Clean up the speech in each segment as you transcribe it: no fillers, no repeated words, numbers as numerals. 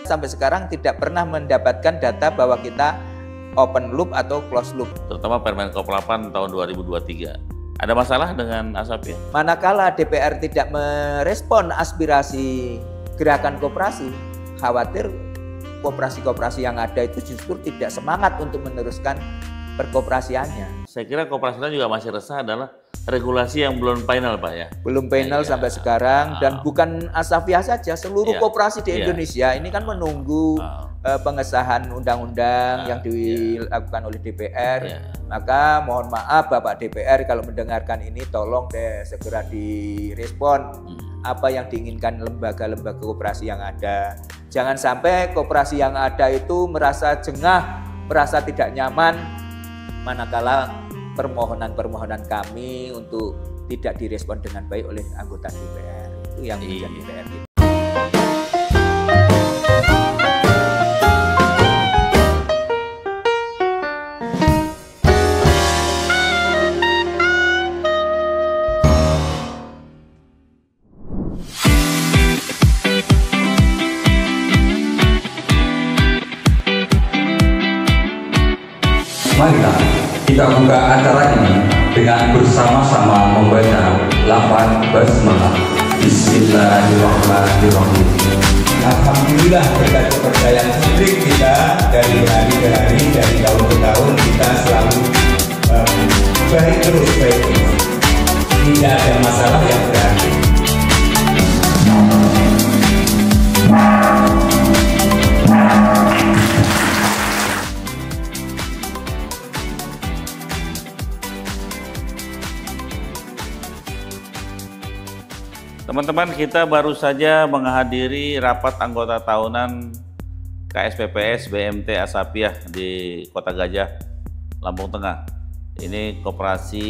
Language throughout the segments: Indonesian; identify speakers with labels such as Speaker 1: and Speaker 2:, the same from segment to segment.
Speaker 1: sampai sekarang tidak pernah mendapatkan data bahwa kita open loop atau closed loop.
Speaker 2: Terutama Permen Kop 8 tahun 2023. Ada masalah dengan Asapia?
Speaker 1: Manakala DPR tidak merespon aspirasi gerakan koperasi, khawatir koperasi-koperasi yang ada itu justru tidak semangat untuk meneruskan perkoperasiannya.
Speaker 2: Saya kira koperasi juga masih resah adalah regulasi yang belum final, Pak ya.
Speaker 1: Belum final sampai sekarang, dan bukan Asapia saja, seluruh koperasi di Indonesia ini kan menunggu pengesahan undang-undang yang dilakukan oleh DPR. Maka mohon maaf Bapak DPR kalau mendengarkan ini, tolong deh segera direspon apa yang diinginkan lembaga-lembaga koperasi yang ada. Jangan sampai koperasi yang ada itu merasa jengah, merasa tidak nyaman manakala permohonan-permohonan kami untuk tidak direspon dengan baik oleh anggota DPR. Itu yang menjadi PR kita.
Speaker 3: Mari kita buka acara ini dengan bersama-sama membaca lafaz basmalah. Bismillahirrahmanirrahim.
Speaker 4: Alhamdulillah berkat kepercayaan publik kita dari hari ke hari, dari tahun ke tahun kita selalu baik terus. Tidak ada masalah yang berarti.
Speaker 2: Teman-teman, kita baru saja menghadiri rapat anggota tahunan KSPPS BMT Asapia di Kota Gajah, Lampung Tengah. Ini koperasi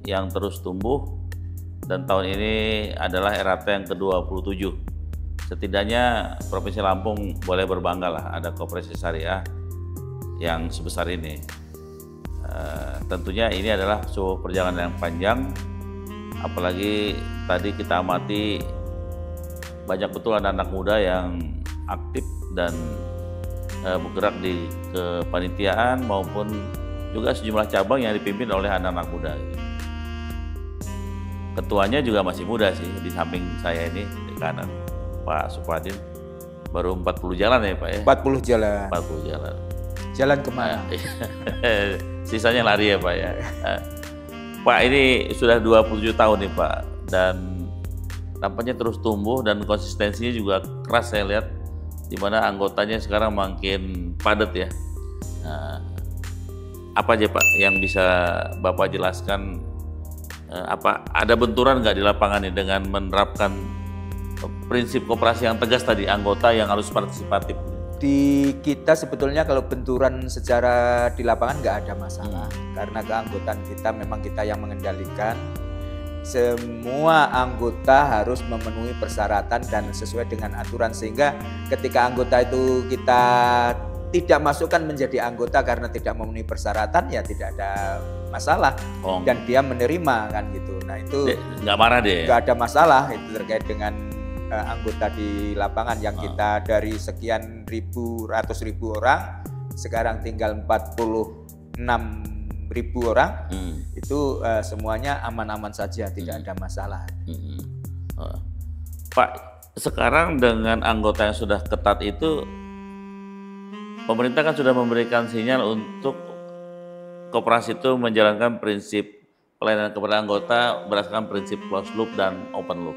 Speaker 2: yang terus tumbuh dan tahun ini adalah RAT yang ke-27. Setidaknya Provinsi Lampung boleh berbangga lah ada koperasi syariah yang sebesar ini. Tentunya ini adalah sebuah perjalanan yang panjang. Apalagi tadi kita amati banyak betul anak-anak muda yang aktif dan bergerak di kepanitiaan maupun juga sejumlah cabang yang dipimpin oleh anak-anak muda. Ketuanya juga masih muda sih, di samping saya ini di kanan Pak Supadin, baru 40 jalan ya Pak ya?
Speaker 1: 40 jalan.
Speaker 2: 40 jalan.
Speaker 1: Jalan kemana?
Speaker 2: Sisanya lari ya Pak ya. Pak, ini sudah 27 tahun nih Pak, dan tampaknya terus tumbuh dan konsistensinya juga keras saya lihat, di mana anggotanya sekarang makin padat ya. Nah, apa aja Pak yang bisa Bapak jelaskan, apa ada benturan nggak di lapangan ini dengan menerapkan prinsip koperasi yang tegas tadi, anggota yang harus partisipatif?
Speaker 1: Di kita sebetulnya kalau benturan secara di lapangan nggak ada masalah, karena keanggotaan kita memang kita yang mengendalikan. Semua anggota harus memenuhi persyaratan dan sesuai dengan aturan, sehingga ketika anggota itu kita tidak masukkan menjadi anggota karena tidak memenuhi persyaratan, ya tidak ada masalah dan dia menerima kan gitu. Nah itu
Speaker 2: nggak marah deh,
Speaker 1: nggak ada masalah itu terkait dengan anggota di lapangan yang kita dari sekian ratus ribu orang sekarang tinggal 46.000 orang. Itu semuanya aman-aman saja, tidak ada masalah.
Speaker 2: Pak, sekarang dengan anggota yang sudah ketat itu, pemerintah kan sudah memberikan sinyal untuk koperasi itu menjalankan prinsip pelayanan kepada anggota berdasarkan prinsip closed loop dan open loop.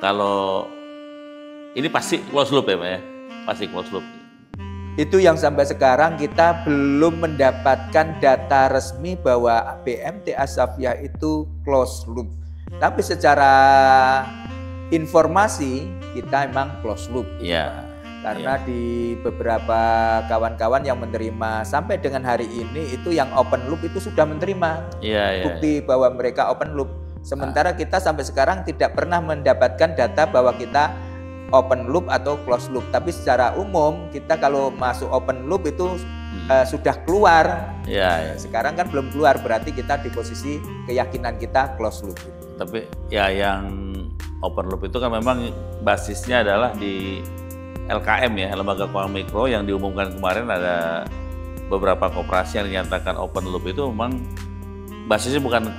Speaker 2: Kalau ini pasti closed loop ya Pak ya? Pasti closed loop.
Speaker 1: Itu yang sampai sekarang kita belum mendapatkan data resmi bahwa BMT Asapia itu closed loop. Tapi secara informasi kita emang closed loop.
Speaker 2: Iya.
Speaker 1: Karena di beberapa kawan-kawan yang menerima sampai dengan hari ini itu yang open loop itu sudah menerima bukti bahwa mereka open loop. Sementara kita sampai sekarang tidak pernah mendapatkan data bahwa kita open loop atau closed loop. Tapi secara umum kita kalau masuk open loop itu sudah keluar. Sekarang kan belum keluar, berarti kita di posisi keyakinan kita closed loop.
Speaker 2: Tapi ya yang open loop itu kan memang basisnya adalah di LKM ya, Lembaga Keuangan Mikro yang diumumkan kemarin, ada beberapa koperasi yang dinyatakan open loop itu memang basisnya bukan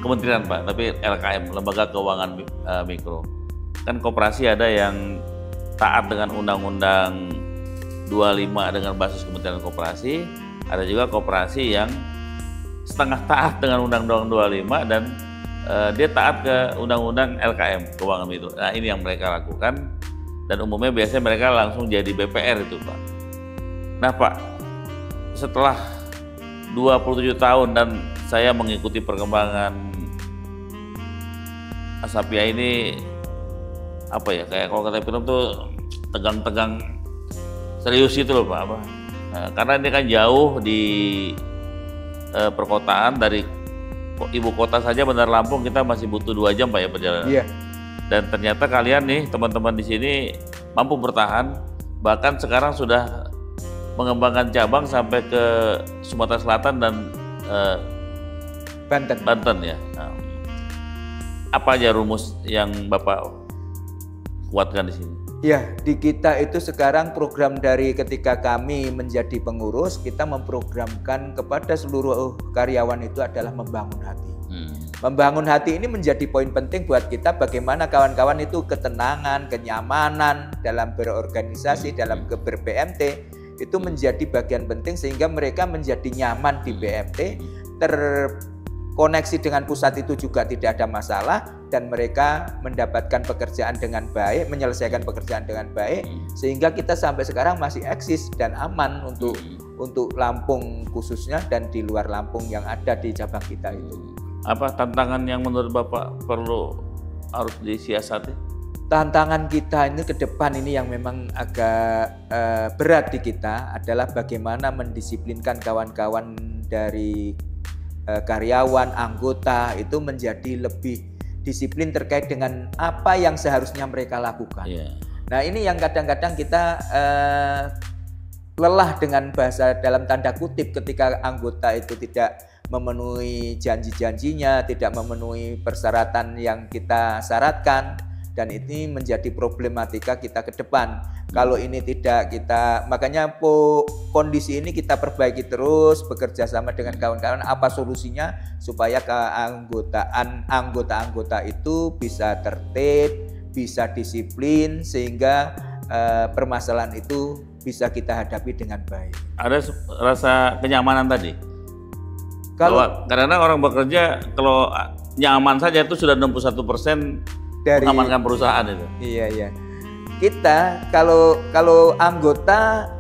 Speaker 2: kementerian Pak, tapi LKM, Lembaga Keuangan Mikro. Kan koperasi ada yang taat dengan Undang-Undang 25 dengan basis Kementerian Koperasi, ada juga koperasi yang setengah taat dengan Undang-Undang 25 dan dia taat ke Undang-Undang LKM, Keuangan Mikro. Nah ini yang mereka lakukan dan umumnya biasanya mereka langsung jadi BPR itu Pak. Nah Pak, setelah 27 tahun dan saya mengikuti perkembangan Asapia ini, apa ya, kayak kalau kata film tuh tegang-tegang serius itu loh Pak. Nah, karena ini kan jauh di perkotaan, dari ibu kota saja Bandar Lampung kita masih butuh 2 jam Pak ya perjalanan.
Speaker 1: Iya.
Speaker 2: Dan ternyata kalian nih teman-teman di sini mampu bertahan, bahkan sekarang sudah mengembangkan cabang sampai ke Sumatera Selatan dan Banten ya. Nah, apa aja rumus yang Bapak kuatkan di sini?
Speaker 1: Ya, di kita itu sekarang program dari ketika kami menjadi pengurus, kita memprogramkan kepada seluruh karyawan itu adalah membangun hati. Membangun hati ini menjadi poin penting buat kita, bagaimana kawan-kawan itu ketenangan, kenyamanan dalam berorganisasi, dalam ber-PMT itu menjadi bagian penting sehingga mereka menjadi nyaman di PMT, terkoneksi dengan pusat itu juga tidak ada masalah dan mereka mendapatkan pekerjaan dengan baik, menyelesaikan pekerjaan dengan baik sehingga kita sampai sekarang masih eksis dan aman untuk Lampung khususnya dan di luar Lampung yang ada di cabang kita itu.
Speaker 2: Apa tantangan yang menurut Bapak harus disiasati?
Speaker 1: Tantangan kita ini ke depan ini yang memang agak berat di kita adalah bagaimana mendisiplinkan kawan-kawan dari karyawan, anggota itu menjadi lebih disiplin terkait dengan apa yang seharusnya mereka lakukan. Nah ini yang kadang-kadang kita lelah dengan bahasa dalam tanda kutip ketika anggota itu tidak memenuhi janji-janjinya, tidak memenuhi persyaratan yang kita syaratkan. Dan ini menjadi problematika kita ke depan. Kalau ini tidak kita, makanya kondisi ini kita perbaiki terus, bekerja sama dengan kawan-kawan. Apa solusinya supaya anggota-anggota itu bisa tertib, bisa disiplin, sehingga permasalahan itu bisa kita hadapi dengan baik.
Speaker 2: Ada rasa kenyamanan tadi. Kalau kadang-kadang orang bekerja kalau nyaman saja itu sudah 61% dari mengamankan perusahaan itu.
Speaker 1: Iya. Kita kalau anggota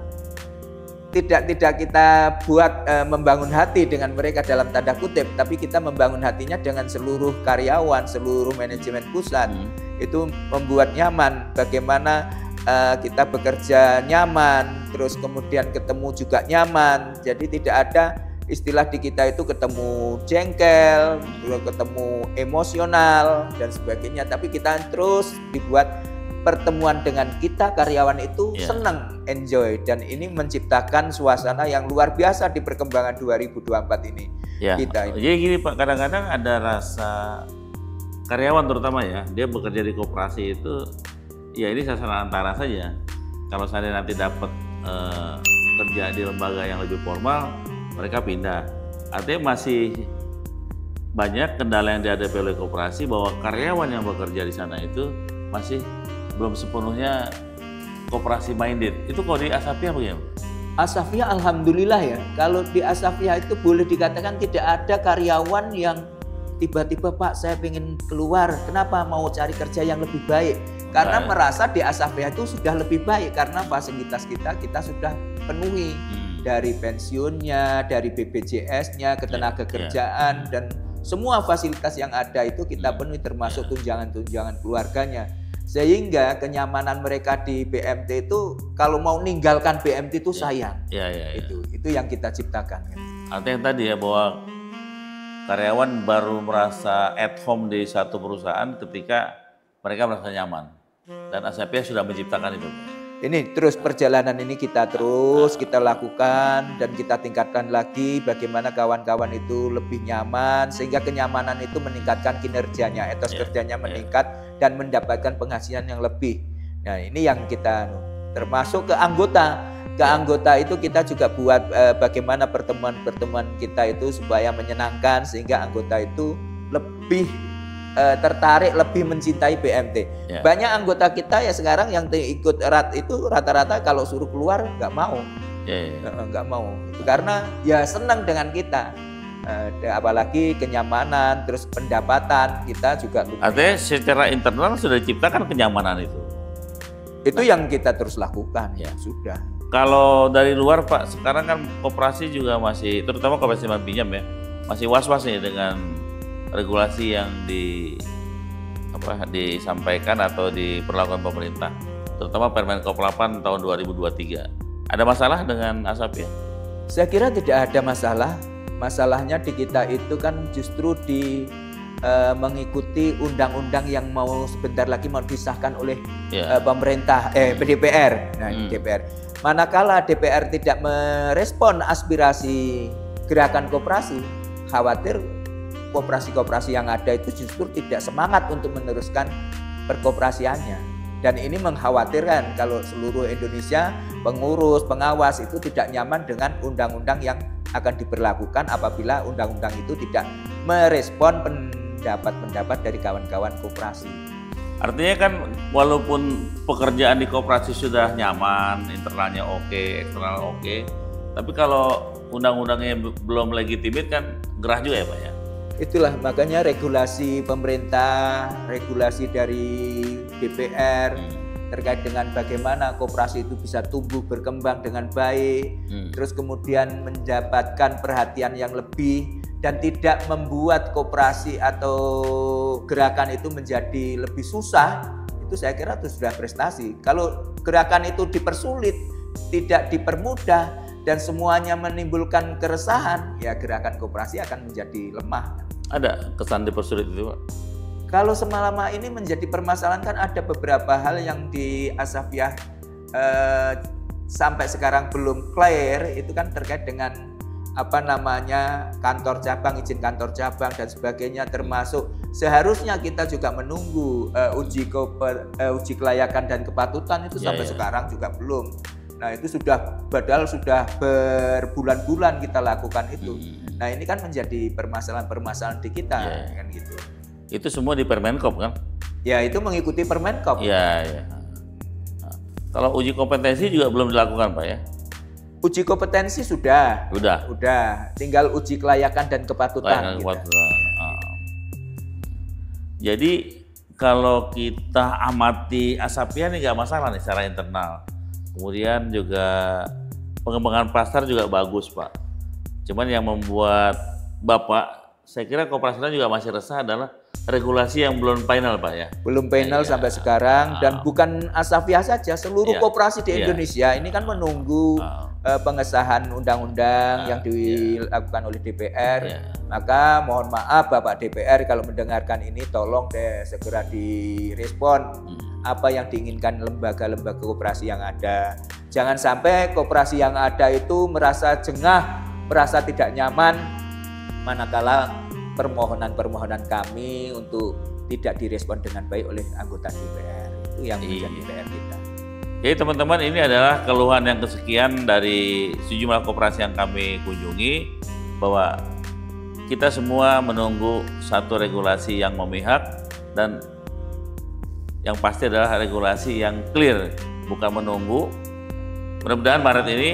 Speaker 1: tidak kita buat membangun hati dengan mereka dalam tanda kutip, tapi kita membangun hatinya dengan seluruh karyawan, seluruh manajemen pusat. Itu membuat nyaman. Bagaimana kita bekerja nyaman, terus kemudian ketemu juga nyaman. Jadi tidak ada istilah di kita itu ketemu jengkel, ketemu emosional dan sebagainya, tapi kita terus dibuat pertemuan dengan kita karyawan itu senang, enjoy, dan ini menciptakan suasana yang luar biasa di perkembangan 2024 ini. Kita ini.
Speaker 2: Jadi gini Pak, kadang-kadang ada rasa karyawan terutama ya, dia bekerja di koperasi itu ya ini sasaran antara saja. Kalau saya nanti dapat kerja di lembaga yang lebih formal, mereka pindah. Artinya masih banyak kendala yang dihadapi oleh koperasi bahwa karyawan yang bekerja di sana itu masih belum sepenuhnya koperasi minded. Itu kalau di Asapia bagaimana?
Speaker 1: Asapia alhamdulillah ya. Kalau di Asapia itu boleh dikatakan tidak ada karyawan yang tiba-tiba Pak saya pengen keluar. Kenapa? Mau cari kerja yang lebih baik. Karena merasa di Asapia itu sudah lebih baik karena fasilitas kita sudah penuhi. Dari pensiunnya, dari BPJS-nya, ketenaga kerjaan, dan semua fasilitas yang ada itu kita penuhi termasuk tunjangan-tunjangan keluarganya. Sehingga kenyamanan mereka di BMT itu kalau mau ninggalkan BMT itu sayang. Itu yang kita ciptakan.
Speaker 2: Artinya tadi ya bahwa karyawan baru merasa at home di satu perusahaan ketika mereka merasa nyaman. Dan Asapia sudah menciptakan itu.
Speaker 1: Ini terus perjalanan ini kita lakukan dan kita tingkatkan lagi bagaimana kawan-kawan itu lebih nyaman sehingga kenyamanan itu meningkatkan kinerjanya, etos kerjanya meningkat dan mendapatkan penghasilan yang lebih. Nah ini yang kita termasuk ke anggota. Ke anggota itu kita juga buat bagaimana pertemuan-pertemuan kita itu supaya menyenangkan sehingga anggota itu lebih tertarik, lebih mencintai BMT. Banyak anggota kita ya sekarang yang ikut erat itu rata-rata kalau suruh keluar nggak mau, nggak mau. Itu karena ya senang dengan kita, apalagi kenyamanan, terus pendapatan kita juga.
Speaker 2: Artinya secara internal sudah diciptakan kenyamanan itu.
Speaker 1: Itu yang kita terus lakukan ya sudah.
Speaker 2: Kalau dari luar Pak, sekarang kan koperasi juga masih, terutama koperasi pinjam ya, masih was-was nih dengan regulasi yang disampaikan atau diperlakukan pemerintah, terutama Permen Kop 8 tahun 2023. Ada masalah dengan Asapia?
Speaker 1: Saya kira tidak ada masalah. Masalahnya di kita itu kan justru mengikuti undang-undang yang mau sebentar lagi mau disahkan oleh pemerintah, DPR. Nah, DPR. Manakala DPR tidak merespon aspirasi gerakan koperasi, khawatir koperasi-koperasi yang ada itu justru tidak semangat untuk meneruskan perkoperasiannya. Dan ini mengkhawatirkan kalau seluruh Indonesia, pengurus, pengawas itu tidak nyaman dengan undang-undang yang akan diberlakukan apabila undang-undang itu tidak merespon pendapat-pendapat dari kawan-kawan koperasi.
Speaker 2: Artinya kan walaupun pekerjaan di koperasi sudah nyaman, internalnya oke, eksternal oke, tapi kalau undang-undangnya belum legitimate kan gerah juga ya Pak ya?
Speaker 1: Itulah makanya regulasi pemerintah, regulasi dari DPR terkait dengan bagaimana koperasi itu bisa tumbuh berkembang dengan baik, terus kemudian mendapatkan perhatian yang lebih dan tidak membuat koperasi atau gerakan itu menjadi lebih susah, itu saya kira itu sudah prestasi. Kalau gerakan itu dipersulit, tidak dipermudah, dan semuanya menimbulkan keresahan, ya gerakan koperasi akan menjadi lemah.
Speaker 2: Ada kesan dipersulit itu Pak?
Speaker 1: Kalau semalam ini menjadi permasalahan kan ada beberapa hal yang di Asapia sampai sekarang belum clear, itu kan terkait dengan kantor cabang, izin kantor cabang dan sebagainya, termasuk seharusnya kita juga menunggu uji kelayakan dan kepatutan itu sampai sekarang juga belum. Nah itu padahal sudah berbulan-bulan kita lakukan itu. Nah ini kan menjadi permasalahan-permasalahan di kita kan gitu.
Speaker 2: Itu semua di Permenkop kan?
Speaker 1: Ya itu mengikuti Permenkop.
Speaker 2: Iya. Nah, kalau uji kompetensi juga belum dilakukan Pak ya?
Speaker 1: Uji kompetensi sudah. Tinggal uji kelayakan dan kepatutan.
Speaker 2: Jadi kalau kita amati Asapia nih nggak masalah nih secara internal. Kemudian juga pengembangan pasar juga bagus Pak. Cuman yang membuat Bapak, saya kira koperasinya juga masih resah adalah regulasi yang belum final Pak ya.
Speaker 1: Belum final sampai sekarang dan bukan Asapia saja, seluruh koperasi di Indonesia ini kan menunggu pengesahan undang-undang yang dilakukan oleh DPR. Maka mohon maaf Bapak DPR kalau mendengarkan ini tolong deh segera direspon apa yang diinginkan lembaga-lembaga koperasi yang ada. Jangan sampai koperasi yang ada itu merasa jengah, merasa tidak nyaman manakala permohonan-permohonan kami untuk tidak direspon dengan baik oleh anggota DPR. Itu yang menjadi PR kita.
Speaker 2: Jadi teman-teman, ini adalah keluhan yang kesekian dari sejumlah koperasi yang kami kunjungi, bahwa kita semua menunggu satu regulasi yang memihak dan yang pasti adalah regulasi yang clear, bukan menunggu. Mudah-mudahan Maret ini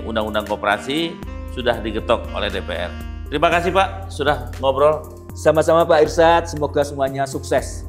Speaker 2: undang-undang koperasi sudah digetok oleh DPR. Terima kasih Pak sudah ngobrol.
Speaker 1: Sama-sama Pak Irsyad, semoga semuanya sukses.